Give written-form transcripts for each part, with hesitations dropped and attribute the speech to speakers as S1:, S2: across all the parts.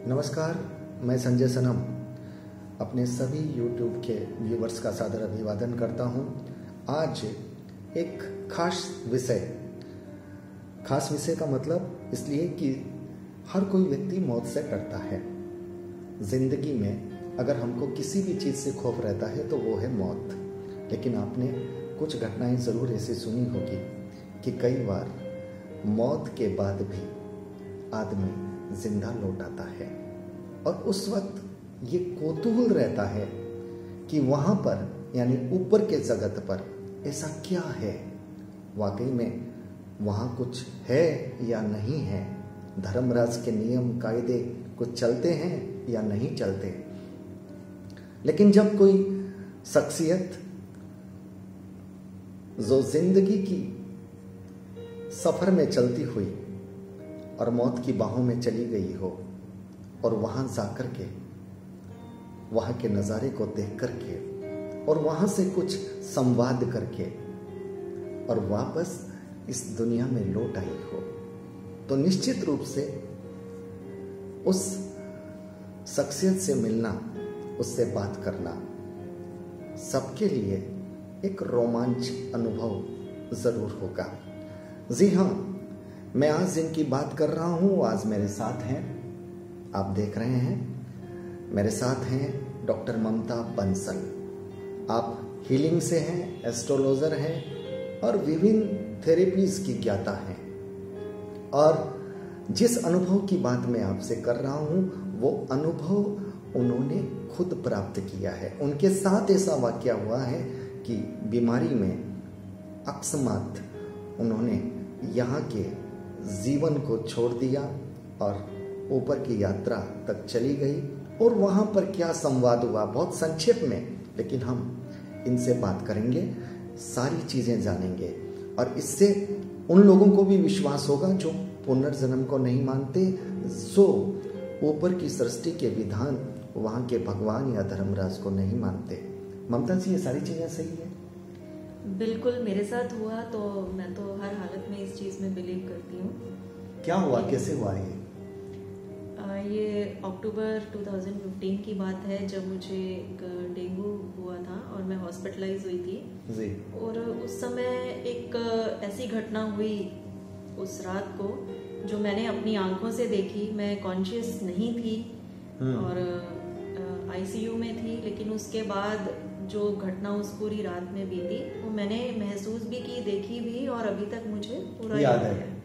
S1: नमस्कार, मैं संजय सनम अपने सभी YouTube के व्यूवर्स का सादर अभिवादन करता हूं। आज एक खास विषय का मतलब इसलिए कि हर कोई व्यक्ति मौत से डरता है। जिंदगी में अगर हमको किसी भी चीज़ से खौफ रहता है तो वो है मौत। लेकिन आपने कुछ घटनाएं ज़रूर ऐसी सुनी होगी कि कई बार मौत के बाद भी आदमी जिंदा लौट आता है और उस वक्त ये कौतूहल रहता है कि वहाँ पर यानी ऊपर के जगत पर ऐसा क्या है, वाकई में वहाँ कुछ है या नहीं है, धर्मराज के नियम कायदे कुछ चलते हैं या नहीं चलते। लेकिन जब कोई शख्सियत जो जिंदगी की सफर में चलती हुई और मौत की बाहों में चली गई हो और वहां जाकर के वहां के नज़ारे को देख करके और वहां से कुछ संवाद करके और वापस इस दुनिया में लौट आई हो, तो निश्चित रूप से उस शख्सियत से मिलना, उससे बात करना सबके लिए एक रोमांच अनुभव जरूर होगा। जी हाँ, मैं आज जिनकी बात कर रहा हूँ आज मेरे साथ हैं, आप देख रहे हैं मेरे साथ हैं डॉक्टर ममता बंसल। आप हीलिंग से हैं, एस्ट्रोलॉजर हैं और विभिन्न थेरेपीज की ज्ञाता हैं। और जिस अनुभव की बात मैं आपसे कर रहा हूँ वो अनुभव उन्होंने खुद प्राप्त किया है। उनके साथ ऐसा वाकया हुआ है कि बीमारी में अकस्मात उन्होंने यहाँ के जीवन को छोड़ दिया और ऊपर की यात्रा तक चली गई। और वहाँ पर क्या संवाद हुआ बहुत संक्षेप में, लेकिन हम इनसे बात करेंगे, सारी चीज़ें जानेंगे और इससे उन लोगों को भी विश्वास होगा जो पुनर्जन्म को नहीं मानते, जो ऊपर की सृष्टि के विधान, वहाँ के भगवान या धर्मराज को नहीं मानते। ममता जी, ये सारी चीज़ें सही है?
S2: बिल्कुल, मेरे साथ हुआ तो मैं तो हर हालत में इस चीज़ में बिलीव करती हूँ।
S1: क्या हुआ, कैसे हुआ
S2: ये अक्टूबर 2015 की बात है जब मुझे एक डेंगू हुआ था और मैं हॉस्पिटलाइज हुई थी
S1: जी। और
S2: उस समय एक ऐसी घटना हुई उस रात को जो मैंने अपनी आंखों से देखी। मैं कॉन्शियस नहीं थी और आईसीयू में थी, लेकिन उसके बाद जो घटना उस पूरी रात में बीती वो मैंने महसूस भी की, देखी भी और अभी तक मुझे पूरा याद है।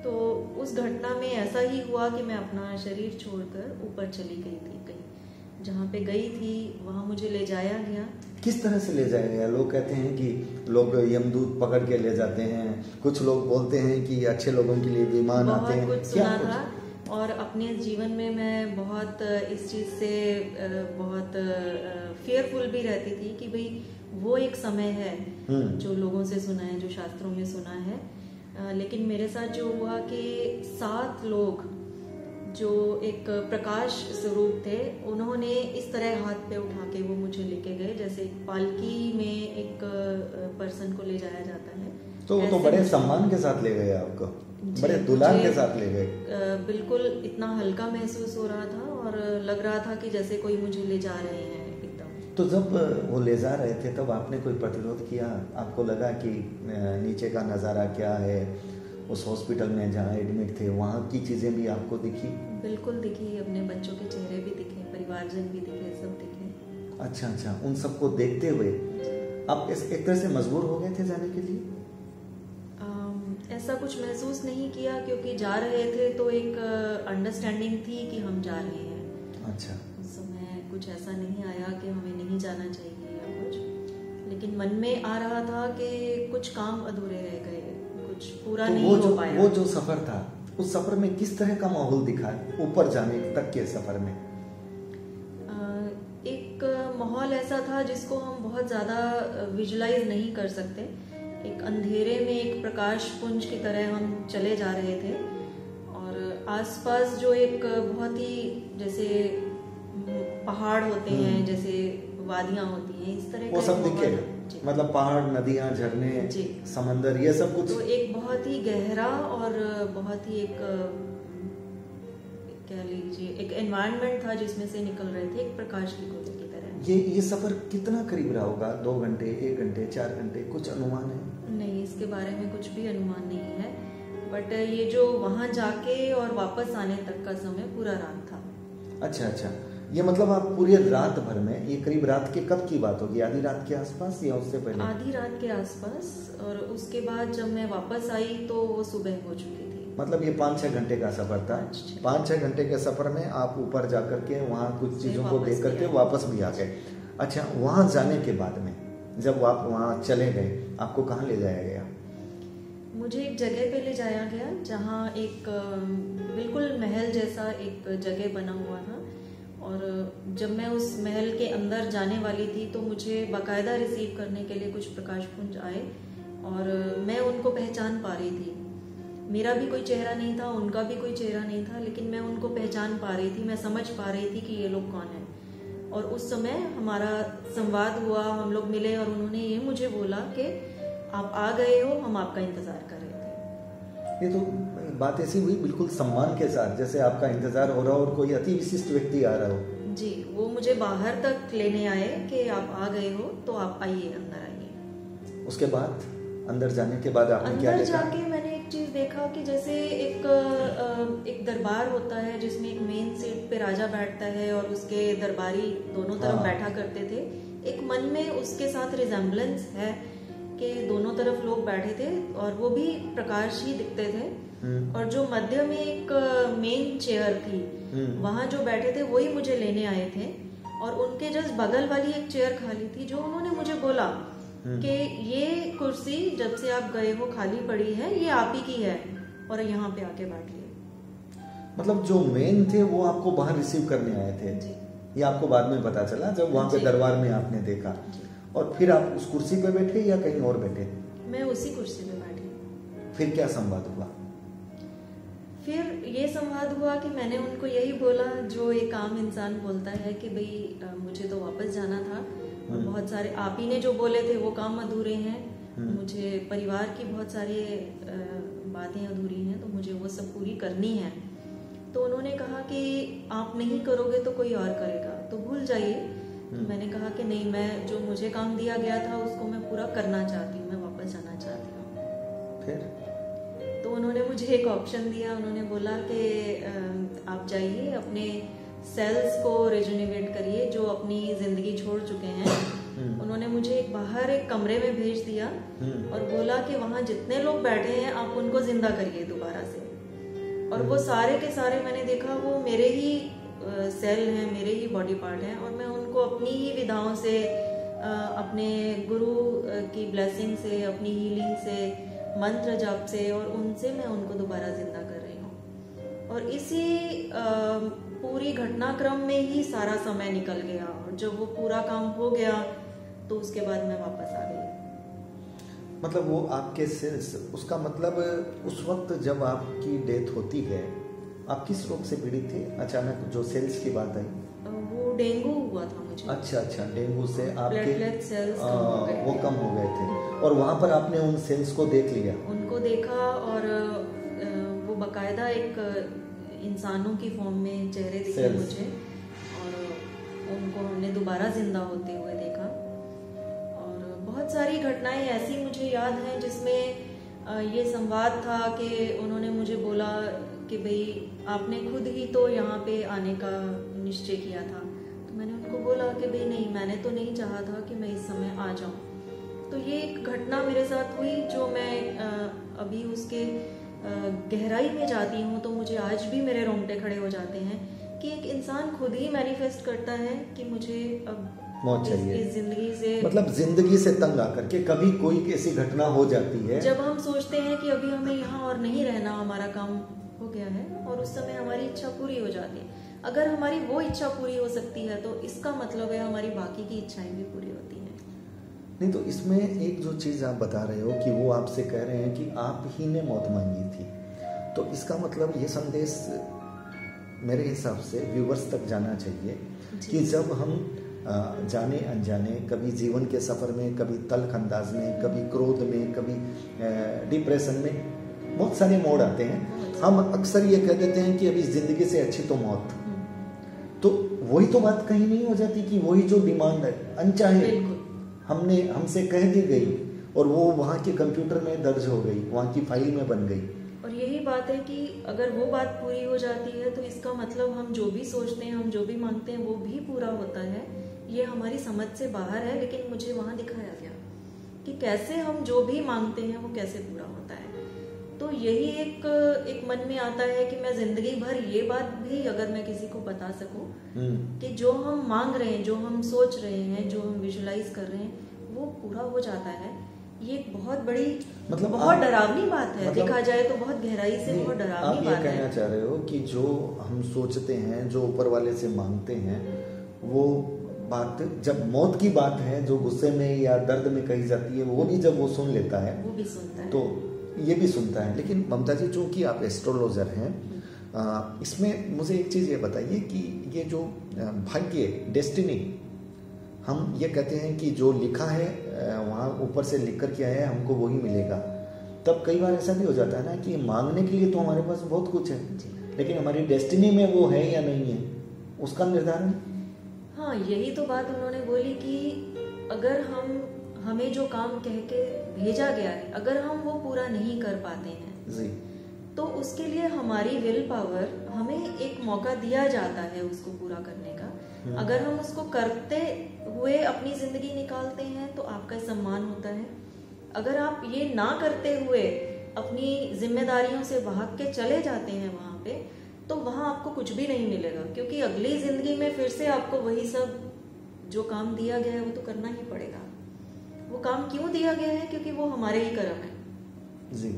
S2: तो उस घटना में ऐसा ही हुआ कि मैं अपना शरीर छोड़कर ऊपर चली गई थी। कहीं जहाँ पे गई थी वहाँ मुझे ले जाया गया। किस तरह से ले जाया गया? लोग कहते हैं कि लोग यमदूत पकड़ के ले जाते हैं, कुछ लोग बोलते हैं कि अच्छे लोगों के लिए विमान आते हैं। कुछ सुना था और अपने जीवन में मैं बहुत इस चीज़ से बहुत फेयरफुल भी रहती थी कि भाई वो एक समय है जो लोगों से सुना है, जो शास्त्रों में सुना है। लेकिन मेरे साथ जो हुआ कि 7 लोग जो एक प्रकाश स्वरूप थे, उन्होंने इस तरह हाथ पे उठा के वो मुझे लेके गए जैसे एक पालकी में एक पर्सन को ले जाया जाता है। तो बड़े सम्मान के साथ ले गए आपको, बड़े दुलार के साथ ले गए। बिल्कुल इतना हल्का महसूस हो रहा था और लग रहा था कि जैसे कोई मुझे ले जा रहे हैं एकदम। तो जब वो ले जा रहे थे तब आपने कोई प्रतिरोध किया? आपको लगा कि नीचे का नज़ारा क्या है? उस हॉस्पिटल में जहाँ एडमिट थे वहाँ की चीज़ें भी आपको दिखी? बिल्कुल दिखी, अपने बच्चों के चेहरे भी दिखे, परिवारजन भी दिखे, सब दिखे। अच्छा, उन सबको देखते हुए आप एक तरह से मजबूर हो गए थे जाने के लिए? ऐसा कुछ महसूस नहीं किया क्योंकि जा रहे थे तो एक अंडरस्टैंडिंग थी कि हम जा रहे हैं। अच्छा, उस समय कुछ ऐसा नहीं आया कि हमें नहीं जाना चाहिए या कुछ, लेकिन मन में आ रहा था कि कुछ काम अधूरे रह गए, कुछ पूरा तो नहीं हो पाया। वो जो सफर था, उस सफर में किस तरह का माहौल दिखा ऊपर जाने तक के सफर में? एक माहौल ऐसा था जिसको हम बहुत ज्यादा विजुलाइज नहीं कर सकते। एक अंधेरे में एक प्रकाश पुंज की तरह हम चले जा रहे थे और आसपास जो एक बहुत ही जैसे पहाड़ होते हैं, जैसे वादियां होती हैं, इस तरह वो सब दिखे। मतलब पहाड़, नदियां, झरने, समंदर, ये सब कुछ। तो एक बहुत ही गहरा और बहुत ही एक कह लीजिए एक एनवायरनमेंट था जिसमें से निकल रहे थे, एक प्रकाश की गोले की तरह।
S1: ये सफर कितना करीब रहा होगा? 2 घंटे, 1 घंटे, 4 घंटे, कुछ अनुमान है?
S2: नहीं, इसके बारे में कुछ भी अनुमान नहीं है, बट ये जो वहां जाके और वापस आने तक का समय पूरा रात था।
S1: अच्छा, ये मतलब आप पूरी रात भर में, ये करीब रात के कब की बात होगी? आधी रात के आसपास या उससे पहले?
S2: आधी रात के आसपास, और उसके बाद जब मैं वापस आई तो वो सुबह हो चुकी थी।
S1: मतलब ये 5-6 घंटे का सफर था। 5-6 घंटे के सफर में आप ऊपर जाकर के वहाँ कुछ चीज़ों को देख करके वापस भी आ गए। अच्छा, वहाँ जाने के बाद में जब आप वहाँ चले गए, आपको कहाँ ले जाया गया?
S2: मुझे एक जगह पे ले जाया गया जहाँ एक बिल्कुल महल जैसा एक जगह बना हुआ था, और जब मैं उस महल के अंदर जाने वाली थी तो मुझे बाकायदा रिसीव करने के लिए कुछ प्रकाशपुंज आए, और मैं उनको पहचान पा रही थी। मेरा भी कोई चेहरा नहीं था, उनका भी कोई चेहरा नहीं था, लेकिन मैं उनको पहचान पा रही थी, मैं समझ पा रही थी कि ये लोग कौन हैं। और उस समय हमारा संवाद हुआ, हम लोग मिले, और उन्होंने ये मुझे बोला कि आप आ गए हो, हम आपका इंतजार कर रहे थे।
S1: ये तो बात ऐसी हुई बिल्कुल सम्मान के साथ, जैसे आपका इंतजार हो रहा हो और कोई अति विशिष्ट व्यक्ति आ रहा हो।
S2: जी, वो मुझे बाहर तक लेने आए कि आप आ गए हो तो आप आइए, अंदर आइए।
S1: उसके बाद अंदर जाने के बाद आपने क्या देखा?
S2: अंदर जाके मैंने एक चीज देखा कि जैसे एक दरबार होता है जिसमें एक मेन सीट पे राजा बैठता है और उसके दरबारी दोनों तरफ बैठा करते थे। एक मन में उसके साथ रिजेम्बलेंस है कि दोनों तरफ लोग बैठे थे और वो भी प्रकाश ही दिखते थे। और जो मध्य में एक मेन चेयर थी, वहां जो बैठे थे वही मुझे लेने आए थे, और उनके जस्ट बगल वाली एक चेयर खाली थी, जो उन्होंने मुझे बोला कि ये कुर्सी जब से आप गए हो खाली पड़ी है, ये आप ही की है, और यहाँ पे आके बैठिए।
S1: मतलब जो मेन थे वो आपको बाहर रिसीव करने आए थे?
S2: जी।
S1: ये आपको बाद में पता चला जब वहाँ पे दरबार में आपने देखा? और फिर आप उस कुर्सी पे बैठे या कहीं और बैठे?
S2: मैं उसी कुर्सी पे बैठी।
S1: फिर क्या संवाद हुआ?
S2: फिर ये संवाद हुआ कि मैंने उनको यही बोला जो एक आम इंसान बोलता है कि भाई मुझे तो वापस जाना था, बहुत सारे आप ही ने जो बोले थे वो काम अधूरे हैं, मुझे परिवार की बहुत सारी बातें अधूरी हैं, तो मुझे वो सब पूरी करनी है। तो उन्होंने कहा कि आप नहीं करोगे तो कोई और करेगा, तो भूल जाइए। तो मैंने कहा कि नहीं, मैं जो मुझे काम दिया गया था उसको मैं पूरा करना चाहती हूँ, मैं वापस जाना चाहती हूँ।
S1: फिर
S2: तो उन्होंने मुझे एक ऑप्शन दिया, उन्होंने बोला कि आप जाइए अपने सेल्स को रिजुनिवेट करिए जो अपनी जिंदगी छोड़ चुके हैं। उन्होंने मुझे एक बाहर एक कमरे में भेज दिया और बोला कि वहाँ जितने लोग बैठे हैं आप उनको जिंदा करिए दोबारा से। और वो सारे के सारे मैंने देखा वो मेरे ही सेल हैं, मेरे ही बॉडी पार्ट हैं, और मैं उनको अपनी ही विधाओं से, अपने गुरु की ब्लेसिंग से, अपनी हीलिंग से, मंत्र जाप से, और उनसे मैं उनको दोबारा जिंदा कर रही हूँ। और इसी पूरी घटनाक्रम में ही सारा समय निकल गया, और जब वो पूरा काम हो गया तो उसके बाद मैं वापस आ गई।
S1: मतलब वो आपके सेल्स, उसका मतलब उस वक्त जब आपकी डेथ होती है, आप किस रोग से पीड़ित थे? अचानक जो सेल्स की बात आई,
S2: वो डेंगू हुआ था मुझे।
S1: अच्छा, डेंगू से आपके
S2: प्लेटलेट सेल्स
S1: वो कम हो गए थे, और वहां पर आपने उन सेल्स को देख लिया?
S2: उनको देखा, और वो बकायदा एक इंसानों की फॉर्म में चेहरे दिखे मुझे, और उनको हमने दोबारा जिंदा होते हुए देखा। और बहुत सारी घटनाएं ऐसी मुझे याद हैं जिसमें ये संवाद था कि उन्होंने मुझे बोला कि भाई आपने खुद ही तो यहाँ पे आने का निश्चय किया था। तो मैंने उनको बोला कि भाई नहीं, मैंने तो नहीं चाहा था कि मैं इस समय आ जाऊँ। तो ये एक घटना मेरे साथ हुई जो मैं अभी उसके गहराई में जाती हूँ तो मुझे आज भी मेरे रोंगटे खड़े हो जाते हैं कि एक इंसान खुद ही मैनिफेस्ट करता है कि मुझे अब
S1: मौत चाहिए,
S2: इस जिंदगी से,
S1: मतलब जिंदगी से तंग आकर के कभी कोई ऐसी घटना हो जाती है
S2: जब हम सोचते हैं कि अभी हमें यहाँ और नहीं रहना, हमारा काम हो गया है, और उस समय हमारी इच्छा पूरी हो जाती है। अगर हमारी वो इच्छा पूरी हो सकती है तो इसका मतलब है हमारी बाकी की इच्छाएं भी पूरी होती हैं।
S1: नहीं, तो इसमें एक जो चीज़ आप बता रहे हो कि वो आपसे कह रहे हैं कि आप ही ने मौत मांगी थी, तो इसका मतलब ये संदेश मेरे हिसाब से व्यूवर्स तक जाना चाहिए कि जब हम जाने अनजाने कभी जीवन के सफ़र में, कभी तल्ख अंदाज में, कभी क्रोध में, कभी डिप्रेशन में, बहुत सारे मोड़ आते हैं। हम अक्सर ये कह देते हैं कि अभी ज़िंदगी से अच्छी तो मौत, तो वही तो बात कहीं नहीं हो जाती कि वही जो डिमांड है अनचाहे हमसे कह दी गई और वो वहाँ के कंप्यूटर में दर्ज हो गई, वहाँ की फाइल में बन गई।
S2: और यही बात है कि अगर वो बात पूरी हो जाती है तो इसका मतलब हम जो भी सोचते हैं, हम जो भी मांगते हैं वो भी पूरा होता है। ये हमारी समझ से बाहर है, लेकिन मुझे वहाँ दिखाया गया कि कैसे हम जो भी मांगते हैं वो कैसे पूरा होता है। तो यही एक मन में आता है कि मैं जिंदगी भर ये बात भी अगर मैं किसी को बता सकूं कि जो हम मांग रहे हैं, जो हम सोच रहे हैं, जो हम विजुलाइज कर रहे हैं वो पूरा हो जाता है। ये एक बहुत बड़ी बहुत डरावनी बात है। देखा जाए तो बहुत गहराई से बहुत डरावनी बात है।
S1: आप ये कहना चाह रहे हो कि जो हम सोचते हैं, जो ऊपर वाले से मांगते हैं, वो बात जब मौत की बात है, जो गुस्से में या दर्द में कही जाती है, वो भी जब वो सुन लेता है,
S2: वो भी सुनता है,
S1: तो ये भी सुनता है। लेकिन ममता जी, चूंकि आप एस्ट्रोलॉजर हैं, इसमें मुझे एक चीज़ ये बताइए कि ये जो भाग्य, डेस्टिनी, हम ये कहते हैं कि जो लिखा है वहाँ ऊपर से लिख कर के आया है, हमको वही मिलेगा। तब कई बार ऐसा भी हो जाता है ना कि मांगने के लिए तो हमारे पास बहुत कुछ है, लेकिन हमारी डेस्टिनी में वो है या नहीं है, उसका निर्धारण।
S2: हाँ, यही तो बात उन्होंने बोली कि अगर हमें जो काम कह के भेजा गया है, अगर हम वो पूरा नहीं कर पाते हैं
S1: जी,
S2: तो उसके लिए हमारी विल पावर, हमें एक मौका दिया जाता है उसको पूरा करने का। अगर हम उसको करते हुए अपनी जिंदगी निकालते हैं तो आपका सम्मान होता है। अगर आप ये ना करते हुए अपनी जिम्मेदारियों से भाग के चले जाते हैं वहां पे, तो वहां आपको कुछ भी नहीं मिलेगा, क्योंकि अगली जिंदगी में फिर से आपको वही सब जो काम दिया गया है वो तो करना ही पड़ेगा। वो काम क्यों दिया गया है? क्योंकि वो हमारे ही कर्म है
S1: जी।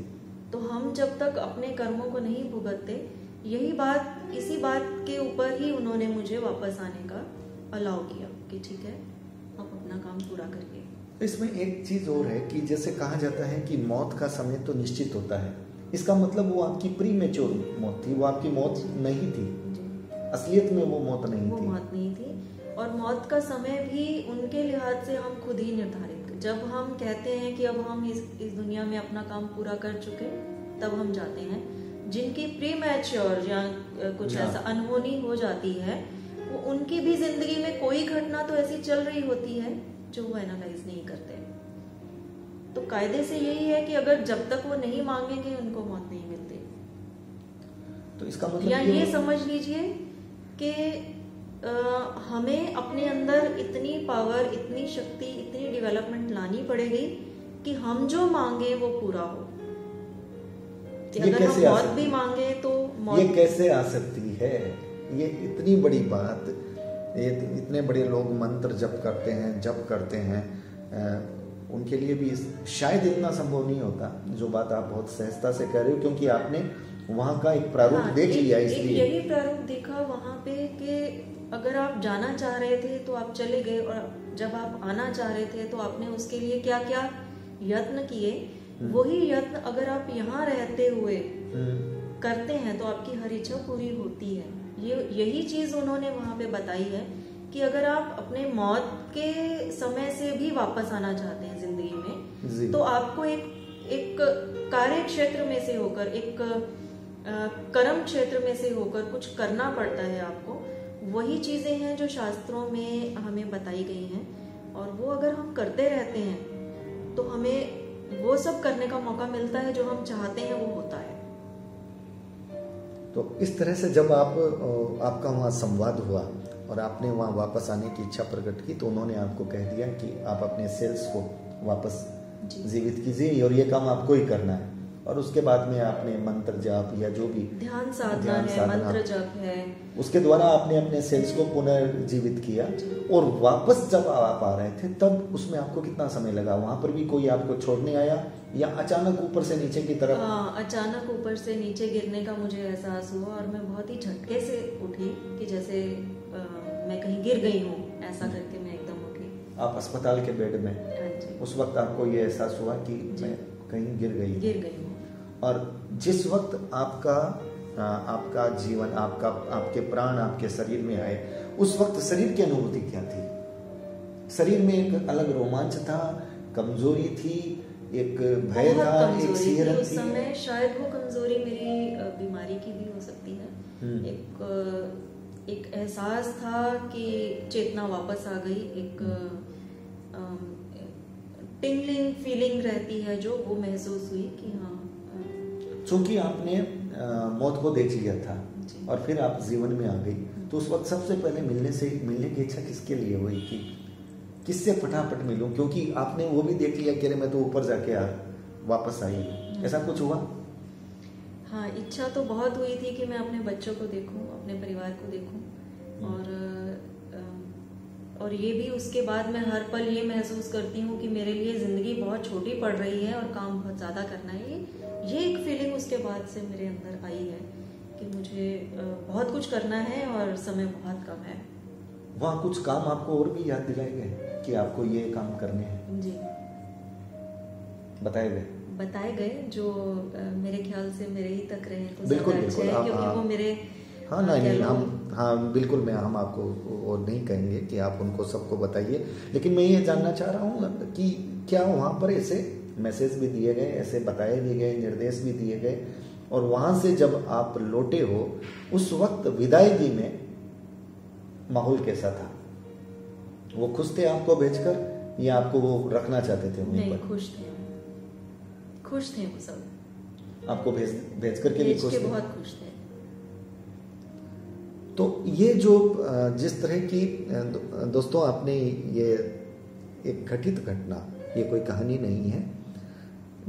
S2: तो हम जब तक अपने कर्मों को नहीं भुगतते, इसी बात के ऊपर ही उन्होंने मुझे वापस आने का अलाउ किया कि ठीक है, आप अपना काम पूरा करिए।
S1: इसमें एक चीज और है कि जैसे कहा जाता है कि मौत का समय तो निश्चित होता है, इसका मतलब वो आपकी प्रीमेच्योर मौत थी, वो आपकी मौत नहीं थी। असलियत में वो मौत नहीं थी।
S2: मौत नहीं थी। और मौत का समय भी उनके लिहाज से हम खुद ही निर्धारित, जब हम कहते हैं कि अब हम इस दुनिया में अपना काम पूरा कर चुके, तब हम जाते हैं। जिनकी प्रीमैच्योर या कुछ ऐसा अनहोनी हो जाती है, वो उनकी भी जिंदगी में कोई घटना तो ऐसी चल रही होती है जो वो एनालाइज नहीं करते। तो कायदे से यही है कि अगर जब तक वो नहीं मांगेंगे उनको मौत नहीं मिलती।
S1: तो इसका मतलब
S2: या ये समझ लीजिए कि हमें अपने अंदर इतनी पावर, इतनी शक्ति, इतनी डेवलपमेंट लानी पड़ेगी कि हम जो मांगे वो पूरा हो। अगर हम मौत भी मांगे तो मौत
S1: ये कैसे आ सकती है? ये इतनी बड़ी बात, ये इतने बड़े लोग मंत्र जप करते हैं, उनके लिए भी शायद इतना संभव नहीं होता जो बात आप बहुत सहजता से कह रहे हो, क्योंकि आपने वहाँ का एक प्रारूप देख लिया। इसलिए
S2: यही प्रारूप देखा वहाँ पे कि अगर आप जाना चाह रहे थे तो आप चले गए, और जब आप आना चाह रहे थे तो आपने उसके लिए क्या क्या यत्न किए, वही यत्न अगर आप यहाँ रहते हुए करते हैं तो आपकी हर इच्छा पूरी होती है। यही चीज उन्होंने वहां पे बताई है कि अगर आप अपने मौत के समय से भी वापस आना चाहते हैं जिंदगी में, तो आपको एक कार्य क्षेत्र में से होकर, एक कर्म क्षेत्र में से होकर कुछ करना पड़ता है आपको। वही चीजें हैं जो शास्त्रों में हमें बताई गई हैं, और वो अगर हम करते रहते हैं तो हमें वो सब करने का मौका मिलता है जो हम चाहते हैं, वो होता है।
S1: तो इस तरह से जब आपका वहाँ संवाद हुआ और आपने वहाँ वापस आने की इच्छा प्रकट की, तो उन्होंने आपको कह दिया कि आप अपने सेल्स को वापस जीवित कीजिए और ये काम आपको ही करना है। और उसके बाद में आपने मंत्र जाप या जो भी
S2: ध्यान साधना है, मंत्र जप है,
S1: उसके द्वारा आपने अपने सेल्स को पुनर्जीवित किया। और वापस जब आप आ रहे थे तब उसमें आपको कितना समय लगा? वहां पर भी कोई आपको छोड़ने आया या अचानक ऊपर से नीचे की तरफ?
S2: अचानक ऊपर से नीचे गिरने का मुझे एहसास हुआ और मैं बहुत ही झटके से उठी कि जैसे मैं कहीं गिर गई हूँ, ऐसा करके मैं एकदम उठी।
S1: आप अस्पताल के बेड में?
S2: हाँ जी।
S1: उस वक्त आपको ये एहसास हुआ कि मैं कहीं गिर गई हूँ। और जिस वक्त आपका जीवन, आपके प्राण आपके शरीर में आए, उस वक्त शरीर की अनुभूति क्या थी? शरीर में एक अलग रोमांच था, कमजोरी थी, एक भय था, एक सिहरन थी।
S2: उस समय शायद वो कमजोरी मेरी बीमारी की भी हो सकती है। एक एक एहसास था कि चेतना वापस आ गई, एक टिंगलिंग फीलिंग रहती है जो वो महसूस हुई कि हाँ।
S1: चूंकि आपने मौत को देख लिया था और फिर आप जीवन में आ गई, तो उस वक्त सबसे पहले मिलने की इच्छा किसके लिए हुई कि किससे फटाफट मिलूं, क्योंकि आपने वो भी देख लिया कि मैं तो ऊपर जाके वापस आई हूँ, ऐसा कुछ हुआ?
S2: हाँ, इच्छा तो बहुत हुई थी कि मैं अपने बच्चों को देखूं, अपने परिवार को देखूं, और ये भी उसके बाद मैं हर पल ये महसूस करती हूँ कि मेरे लिए ज़िंदगी बहुत छोटी पड़ रही है और काम बहुत ज़्यादा करना है। ये एक फीलिंग उसके बाद से मेरे अंदर आई है कि मुझे बहुत कुछ करना है और समय बहुत कम है।
S1: वहाँ कुछ काम आपको और भी याद दिलाए गए कि आपको ये काम करने हैं?
S2: जी, बताए गए जो मेरे ख्याल से मेरे ही तक रहे तो
S1: बिल्कुल
S2: ज़्यादा अच्छा है, क्योंकि वो मेरे
S1: नहीं हम बिल्कुल हम आपको वो नहीं कहेंगे कि आप उनको सबको बताइए, लेकिन मैं ये जानना चाह रहा हूँ कि क्या वहाँ पर ऐसे मैसेज भी दिए गए, ऐसे बताए भी गए, निर्देश भी दिए गए, और वहाँ से जब आप लौटे हो उस वक्त विदायगी में माहौल कैसा था? वो खुश थे आपको भेजकर या आपको वो रखना चाहते थे वहीं पर?
S2: खुश थे वो सब,
S1: आपको भेज करके भी खुश थे?
S2: बहुत खुश थे।
S1: तो ये जो जिस तरह की दोस्तों आपने ये एक घटित घटना, ये कोई कहानी नहीं है,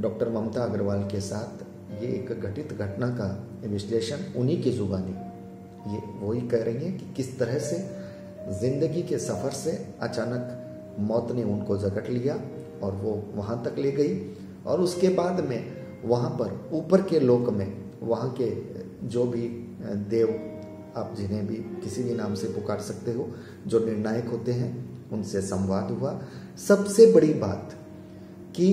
S1: डॉक्टर ममता अग्रवाल के साथ ये एक घटित घटना का विश्लेषण उन्हीं की जुबानी ये वही कह रही हैं कि किस तरह से जिंदगी के सफर से अचानक मौत ने उनको जकड़ लिया और वो वहाँ तक ले गई, और उसके बाद में वहाँ पर ऊपर के लोक में वहाँ के जो भी देव, आप जिन्हें भी किसी भी नाम से पुकार सकते हो, जो निर्णायक होते हैं, उनसे संवाद हुआ। सबसे बड़ी बात कि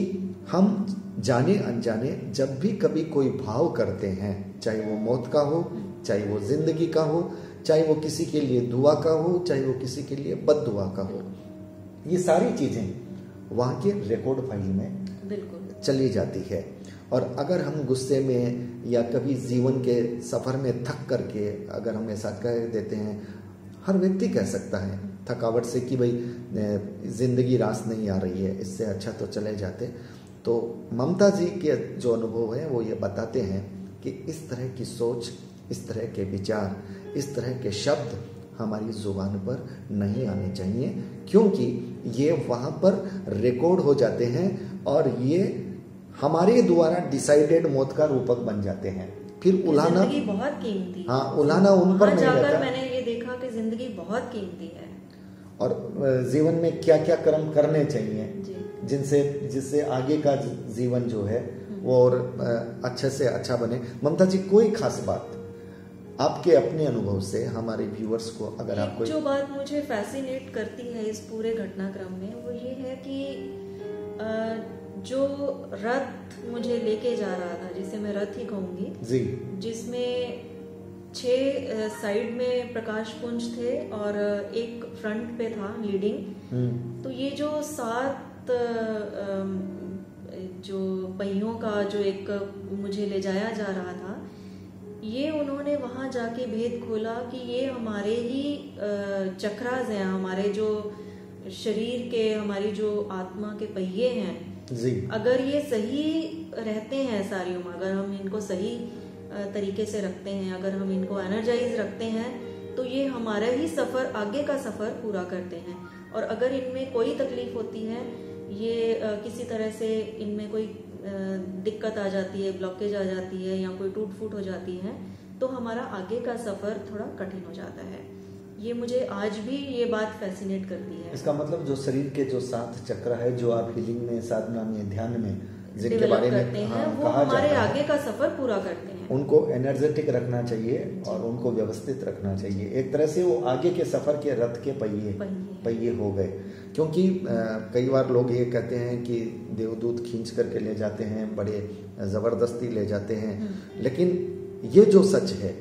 S1: हम जाने अनजाने जब भी कभी कोई भाव करते हैं, चाहे वो मौत का हो, चाहे वो जिंदगी का हो, चाहे वो किसी के लिए दुआ का हो, चाहे वो किसी के लिए बद्दुआ का हो, ये सारी चीजें वहाँ के रिकॉर्ड फाइल में चली जाती है। और अगर हम गुस्से में या कभी जीवन के सफर में थक करके अगर हम ऐसा कह देते हैं, हर व्यक्ति कह सकता है थकावट से कि भाई जिंदगी रास नहीं आ रही है, इससे अच्छा तो चले जाते, तो ममता जी के जो अनुभव है वो ये बताते हैं कि इस तरह की सोच, इस तरह के विचार, इस तरह के शब्द हमारी जुबान पर नहीं आने चाहिए, क्योंकि ये वहाँ पर रिकॉर्ड हो जाते हैं और ये हमारे द्वारा डिसाइडेड मौत का रूपक बन जाते हैं। फिर उलाना
S2: बहुत कीमती,
S1: हाँ, उलाना उन पर नहीं रहता।
S2: मैंने ये देखा कि जिंदगी बहुत कीमती है
S1: और जीवन में क्या क्या कर्म करने चाहिए जिससे आगे का जीवन जो है वो और अच्छे से अच्छा बने। ममता जी, कोई खास बात आपके अपने अनुभव से हमारे व्यूअर्स को अगर आपको
S2: जो बात मुझे फैसिनेट करती है इस पूरे घटनाक्रम में, वो ये है कि जो रथ मुझे लेके जा रहा था, जिसे मैं रथ ही कहूंगी जी, जिसमें 6 साइड में प्रकाश पुंज थे और एक फ्रंट पे था लीडिंग, तो ये जो 7 जो पहियों का जो एक मुझे ले जाया जा रहा था, ये उन्होंने वहां जाके भेद खोला कि ये हमारे ही चक्रास हैं, हमारे जो शरीर के, हमारी जो आत्मा के पहिए हैं जी। अगर ये सही रहते हैं सारी उम्र, अगर हम इनको सही तरीके से रखते हैं, अगर हम इनको एनर्जाइज रखते हैं, तो ये हमारा ही सफर, आगे का सफर पूरा करते हैं। और अगर इनमें कोई तकलीफ होती है, ये किसी तरह से इनमें कोई दिक्कत आ जाती है, ब्लॉकेज आ जाती है या कोई टूट फूट हो जाती है, तो हमारा आगे का सफर थोड़ा कठिन हो जाता है। ये मुझे आज भी ये बात फैसिनेट करती है।
S1: इसका मतलब जो शरीर के जो 7 चक्र है, जो आप हीलिंग में, साधना में, ध्यान में जिनके बारे में
S2: वो हमारे आगे का सफर पूरा करते हैं,
S1: उनको एनर्जेटिक रखना चाहिए और उनको व्यवस्थित रखना चाहिए। एक तरह से वो आगे के सफर के रथ के पहिए हो गए। क्योंकि कई बार लोग ये कहते हैं कि देवदूत खींच करके ले जाते हैं, बड़े जबरदस्ती ले जाते हैं, लेकिन ये जो सच है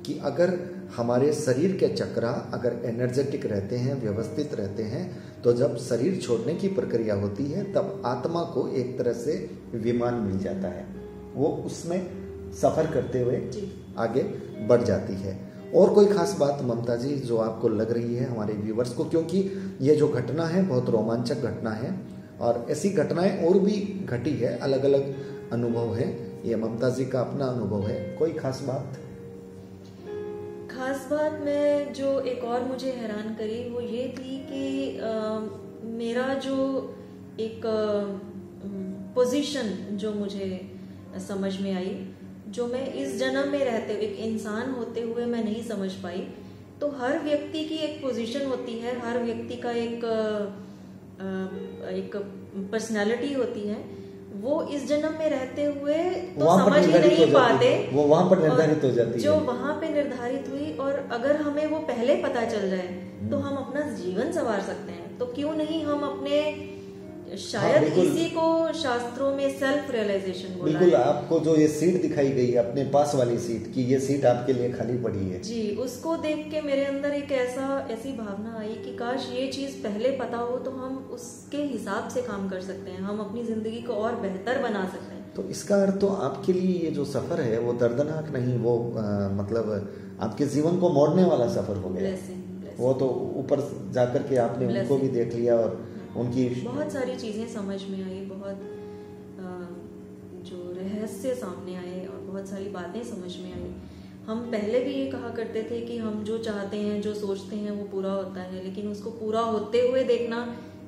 S1: कि अगर हमारे शरीर के चक्रा अगर एनर्जेटिक रहते हैं, व्यवस्थित रहते हैं, तो जब शरीर छोड़ने की प्रक्रिया होती है तब आत्मा को एक तरह से विमान मिल जाता है, वो उसमें सफर करते हुए आगे बढ़ जाती है। और कोई खास बात ममता जी जो आपको लग रही है हमारे व्यूवर्स को, क्योंकि ये जो घटना है बहुत रोमांचक घटना है और ऐसी घटनाएं और भी घटी है, अलग अलग अनुभव है, ये ममता जी का अपना अनुभव है, कोई खास बात?
S2: खास बात में जो एक और मुझे हैरान करी वो ये थी कि मेरा जो एक पोजीशन जो मुझे समझ में आई, जो मैं इस जन्म में रहते हुए एक इंसान होते हुए मैं नहीं समझ पाई। तो हर व्यक्ति की एक पोजीशन होती है, हर व्यक्ति का एक पर्सनालिटी होती है, वो इस जन्म में रहते हुए तो समझ ही नहीं पाते,
S1: वो वहां पर निर्धारित हो जाती है,
S2: जो वहां पे निर्धारित हुई। और अगर हमें वो पहले पता चल जाए तो हम अपना जीवन संवार सकते हैं। तो क्यों नहीं हम अपने, शायद इसी को शास्त्रों में सेल्फ रियलाइजेशन बोला है।
S1: बिल्कुल, आपको जो ये सीट दिखाई गई अपने पास वाली सीट की, ये सीट आपके लिए खाली पड़ी है
S2: जी, उसको देख के मेरे अंदर एक ऐसी भावना आई कि काश ये चीज पहले पता हो तो हम उसके हिसाब से काम कर सकते हैं, हम अपनी जिंदगी को और बेहतर बना सकते हैं।
S1: तो इसका अर्थ तो आपके लिए ये जो सफर है वो दर्दनाक नहीं, वो मतलब आपके जीवन को मोड़ने वाला सफर हो गया। वो तो ऊपर जाकर के आपने उनको भी देख लिया और उनकी
S2: बहुत सारी चीजें समझ में आई, बहुत जो रहस्य सामने आए और बहुत सारी बातें समझ में आई। हम पहले भी ये कहा करते थे कि हम जो चाहते हैं, जो सोचते हैं वो पूरा होता है, लेकिन उसको पूरा होते हुए देखना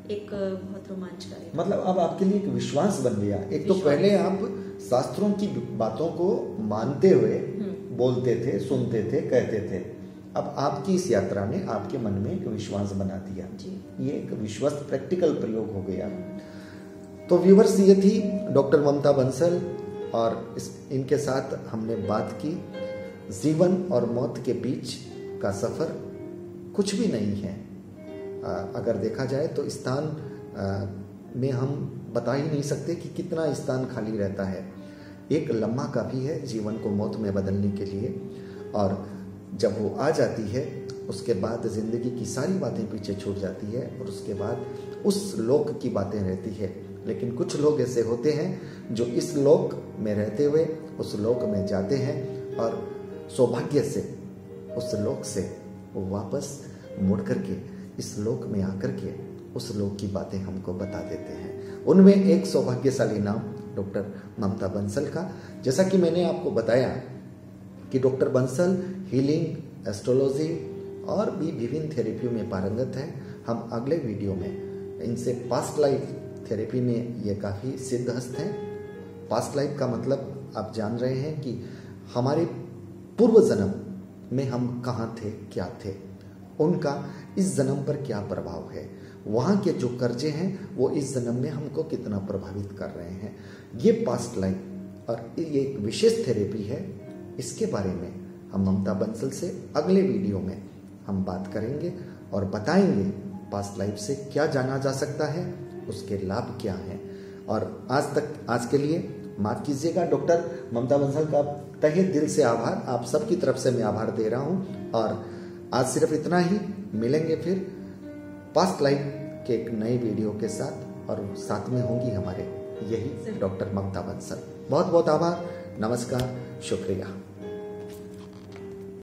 S2: एक बहुत रोमांचकारी,
S1: मतलब अब आपके लिए एक विश्वास बन गया। एक तो पहले आप शास्त्रों की बातों को मानते हुए बोलते थे, सुनते थे, कहते थे, अब आपकी इस यात्रा ने आपके मन में एक विश्वास बना दिया। ये एक विश्वास प्रैक्टिकल प्रयोग हो गया। तो व्यूवर्स, ये थी डॉक्टर ममता बंसल और इनके साथ हमने बात की जीवन और मौत के बीच का सफर कुछ भी नहीं है। अगर देखा जाए तो स्थान में हम बता ही नहीं सकते कि कितना स्थान खाली रहता है। एक लम्हा काफ़ी है जीवन को मौत में बदलने के लिए, और जब वो आ जाती है उसके बाद ज़िंदगी की सारी बातें पीछे छूट जाती है और उसके बाद उस लोक की बातें रहती है। लेकिन कुछ लोग ऐसे होते हैं जो इस लोक में रहते हुए उस लोक में जाते हैं और सौभाग्य से उस लोक से वो वापस मुड़ करके इस लोक में आकर के उस लोक की बातें हमको बता देते हैं। उनमें एक सौभाग्यशाली नाम डॉक्टर ममता बंसल का। जैसा कि मैंने आपको बताया कि डॉक्टर बंसल हीलिंग, एस्ट्रोलॉजी और भी विभिन्न थेरेपियों में पारंगत है। हम अगले वीडियो में इनसे पास्ट लाइफ थेरेपी में ये काफ़ी सिद्धहस्त हैं। पास्ट लाइफ का मतलब आप जान रहे हैं कि हमारे पूर्व जन्म में हम कहाँ थे, क्या थे, उनका इस जन्म पर क्या प्रभाव है, वहाँ के जो कर्जे हैं वो इस जन्म में हमको कितना प्रभावित कर रहे हैं। ये पास्ट लाइफ और ये एक विशेष थेरेपी है। इसके बारे में हम ममता बंसल से अगले वीडियो में हम बात करेंगे और बताएंगे पास्ट लाइफ से क्या जाना जा सकता है, उसके लाभ क्या हैं। और आज के लिए माफ कीजिएगा, डॉक्टर ममता बंसल का तहे दिल से आभार, आप सबकी तरफ से मैं आभार दे रहा हूं। और आज सिर्फ इतना ही, मिलेंगे फिर पास्ट लाइफ के एक नए वीडियो के साथ और साथ में होंगी हमारे यही डॉक्टर ममता बंसल। बहुत बहुत आभार, नमस्कार, शुक्रिया।